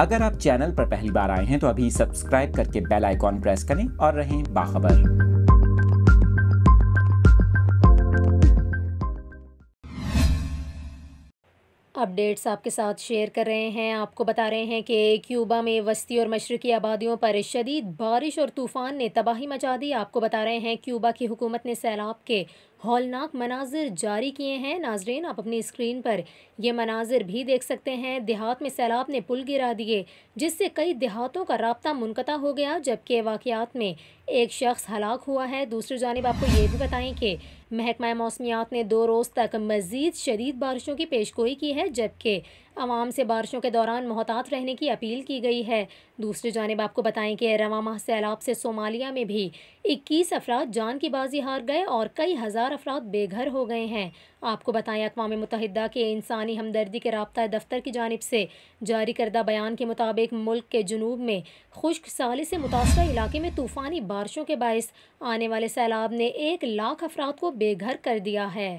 अगर आप चैनल पर पहली बार आए हैं तो अभी सब्सक्राइब करके बेल आइकॉन प्रेस करें और रहें बाखबर। अपडेट्स आपके साथ शेयर कर रहे हैं। आपको बता रहे हैं कि क्यूबा में वस्ती और मशरकी आबादियों पर शदीद बारिश और तूफ़ान ने तबाही मचा दी। आपको बता रहे हैं क्यूबा की हुकूमत ने सैलाब के हौलनाक मनाजिर जारी किए हैं। नाजरीन, आप अपनी स्क्रीन पर ये मनाजिर भी देख सकते हैं। देहात में सैलाब ने पुल गिरा दिए, जिससे कई देहातों का राब्ता मुनक़ता हो गया, जबकि वाक़यात में एक शख्स हलाक हुआ है। दूसरी जानिब आपको ये भी बताएं कि महकमा मौसमियात ने 2 रोज़ तक मज़ीद शदीद बारिशों की पेशगोई की है, जबकि आवाम से बारिशों के दौरान मोहतात रहने की अपील की गई है। दूसरी जानिब आपको बताएं कि रवां माह सैलाब से सोमालिया में भी 21 अफराद जान की बाजी हार गए और कई हज़ार अफराद बेघर हो गए हैं। आपको बताएं, अक़वाम मुत्तहिदा के इंसानी हमदर्दी के राब्ता दफ्तर की जानिब से जारी करदा बयान के मुताबिक मुल्क के जुनूब में खुश्क साली से मुतासरा इलाके में तूफ़ानी बारिशों के बायस आने वाले सैलाब ने 1 लाख अफराद को बेघर कर दिया है।